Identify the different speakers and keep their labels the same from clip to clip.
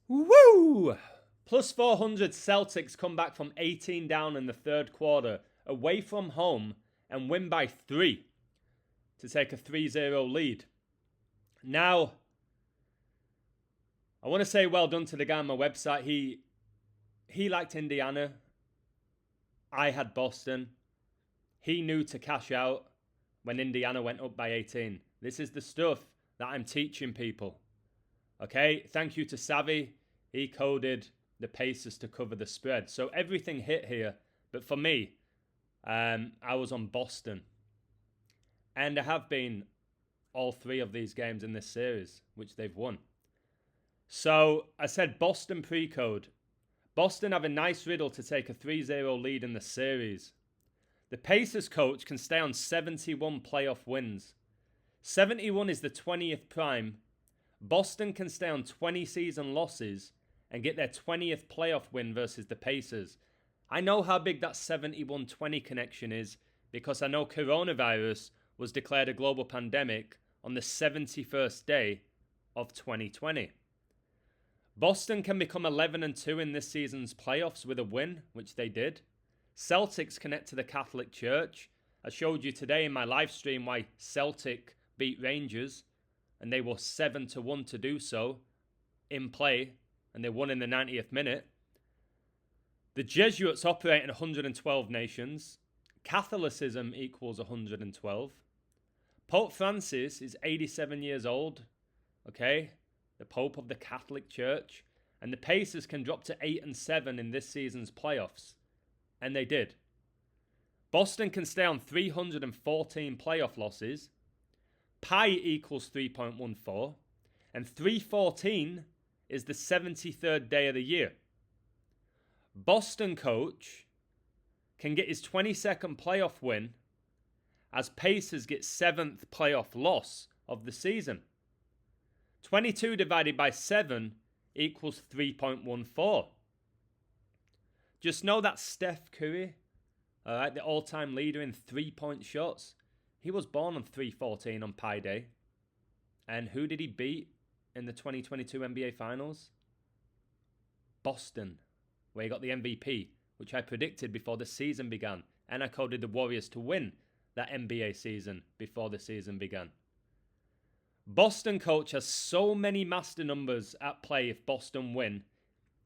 Speaker 1: Woo! Plus 400 Celtics come back from 18 down in the third quarter, away from home, and win by 3 to take a 3-0 lead. Now, I want to say well done to the guy on my website. He liked Indiana. I had Boston. He knew to cash out when Indiana went up by 18. This is the stuff that I'm teaching people. Okay, thank you to Savvy. He coded the Pacers to cover the spread. So everything hit here. But for me, I was on Boston. And there have been all 3 of these games in this series, which they've won. So I said Boston pre-code. Boston have a nice riddle to take a 3-0 lead in the series. The Pacers coach can stay on 71 playoff wins. 71 is the 20th prime. Boston can stay on 20 season losses and get their 20th playoff win versus the Pacers. I know how big that 71-20 connection is because I know coronavirus was declared a global pandemic on the 71st day of 2020. Boston can become 11-2 in this season's playoffs with a win, which they did. Celtics connect to the Catholic Church. I showed you today in my live stream why Celtic beat Rangers, and they were 7-1 to do so in play, and they won in the 90th minute. The Jesuits operate in 112 nations. Catholicism equals 112. Pope Francis is 87 years old, okay? The Pope of the Catholic Church. And the Pacers can drop to 8-7 in this season's playoffs. And they did. Boston can stay on 314 playoff losses. Pi equals 3.14. And 314 is the 73rd day of the year. Boston coach can get his 22nd playoff win as Pacers get 7th playoff loss of the season. 22 divided by 7 equals 3.14. Just know that Steph Curry, all right, the all-time leader in 3-point shots, he was born on 3/14 on Pi Day. And who did he beat in the 2022 NBA Finals? Boston, where he got the MVP, which I predicted before the season began. And I coded the Warriors to win that NBA season before the season began. Boston coach has so many master numbers at play if Boston win.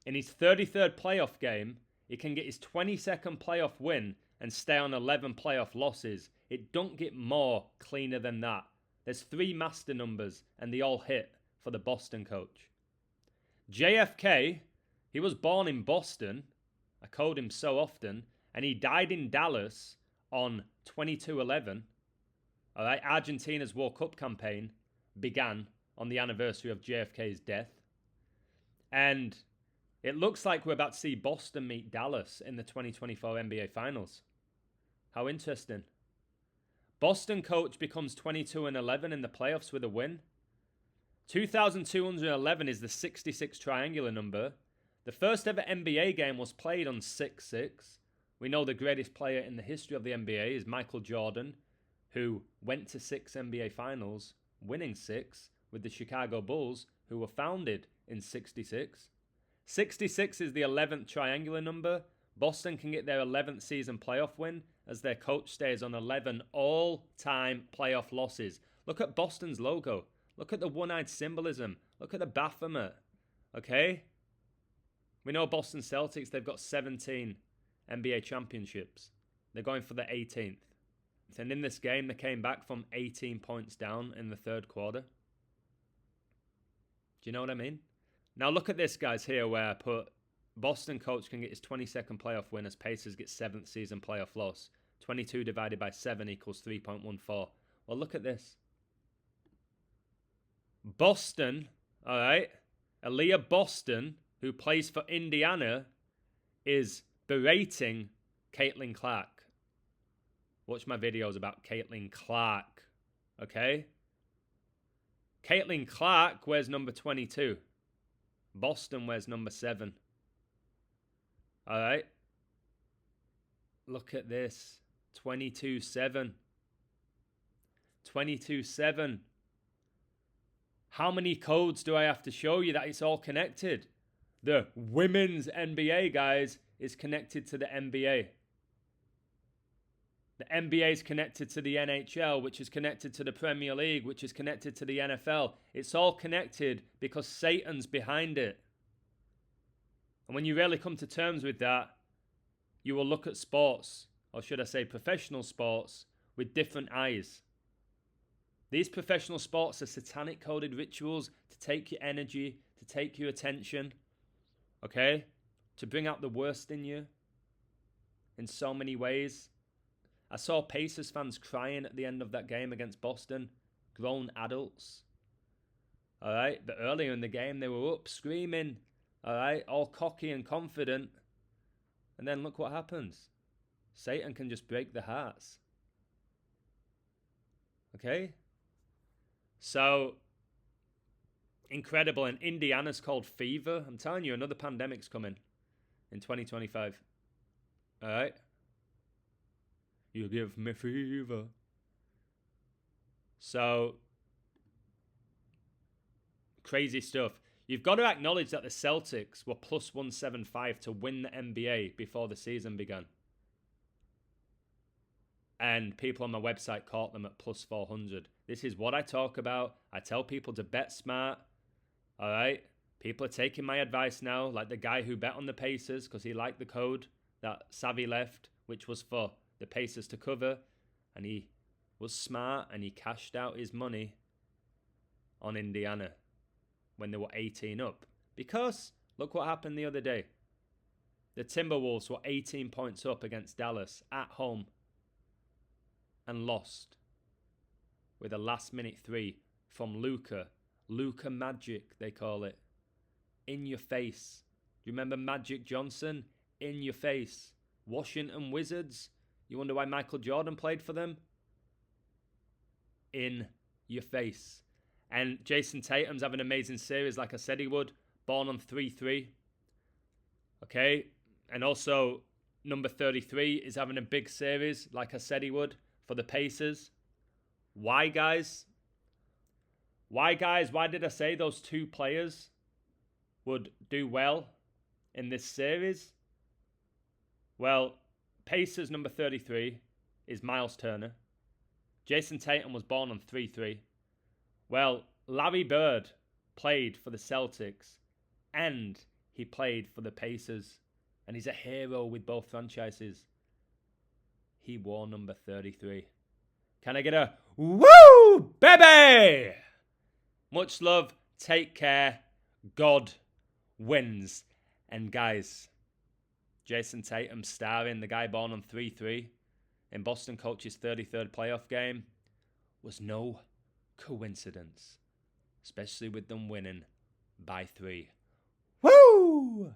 Speaker 1: In his 33rd playoff game, he can get his 22nd playoff win and stay on 11 playoff losses. It don't get more cleaner than that. There's 3 master numbers and they all hit for the Boston coach. JFK, he was born in Boston. I code him so often. And he died in Dallas on 22/11. All right, Argentina's World Cup campaign began on the anniversary of JFK's death. And it looks like we're about to see Boston meet Dallas in the 2024 NBA Finals. How interesting. Boston coach becomes 22-11 in the playoffs with a win. 2,211 is the 66 triangular number. The first ever NBA game was played on 6/6. We know the greatest player in the history of the NBA is Michael Jordan, who went to 6 NBA Finals, winning 6 with the Chicago Bulls, who were founded in 66. 66 is the 11th triangular number. Boston can get their 11th season playoff win as their coach stays on 11 all-time playoff losses. Look at Boston's logo. Look at the one-eyed symbolism. Look at the Baphomet. Okay? We know Boston Celtics, they've got 17 NBA championships. They're going for the 18th. And in this game, they came back from 18 points down in the third quarter. Do you know what I mean? Now look at this, guys, here where I put Boston coach can get his 22nd playoff win as Pacers get 7th season playoff loss. 22 divided by 7 equals 3.14. Well, look at this. Boston, all right, Aaliyah Boston, who plays for Indiana, is berating Caitlin Clark. Watch my videos about Caitlin Clark, okay? Caitlin Clark wears number 22. Boston wears number 7. All right? Look at this. 22-7. 22-7. How many codes do I have to show you that it's all connected? The women's NBA, guys, is connected to the NBA. The NBA is connected to the NHL, which is connected to the Premier League, which is connected to the NFL. It's all connected because Satan's behind it. And when you really come to terms with that, you will look at sports, or should I say professional sports, with different eyes. These professional sports are satanic coded rituals to take your energy, to take your attention, okay? To bring out the worst in you in so many ways. I saw Pacers fans crying at the end of that game against Boston. Grown adults. All right? But earlier in the game, they were up screaming. All right? All cocky and confident. And then look what happens. Satan can just break their hearts. Okay? So, incredible. And Indiana's called fever. I'm telling you, another pandemic's coming in 2025. All right? You give me fever. So, crazy stuff. You've got to acknowledge that the Celtics were plus 175 to win the NBA before the season began. And people on my website caught them at plus 400. This is what I talk about. I tell people to bet smart. All right? People are taking my advice now, like the guy who bet on the Pacers because he liked the code that Savvy left, which was for the Pacers to cover, and he was smart and he cashed out his money on Indiana when they were 18 up. Because look what happened the other day. The Timberwolves were 18 points up against Dallas at home and lost with a last-minute 3 from Luka. Luka Magic, they call it. In your face. Do you remember Magic Johnson? In your face. Washington Wizards. You wonder why Michael Jordan played for them? In your face. And Jason Tatum's having an amazing series like I said he would. Born on 3-3. Okay? And also, number 33 is having a big series like I said he would for the Pacers. Why, guys? Why did I say those two players would do well in this series? Well, Pacers number 33 is Miles Turner. Jason Tatum was born on 3-3. Well, Larry Bird played for the Celtics and he played for the Pacers. And he's a hero with both franchises. He wore number 33. Can I get a woo, baby? Much love. Take care. God wins. And guys, Jason Tatum starring, the guy born on 3-3 in Boston coach's 33rd playoff game, was no coincidence. Especially with them winning by 3. Woo!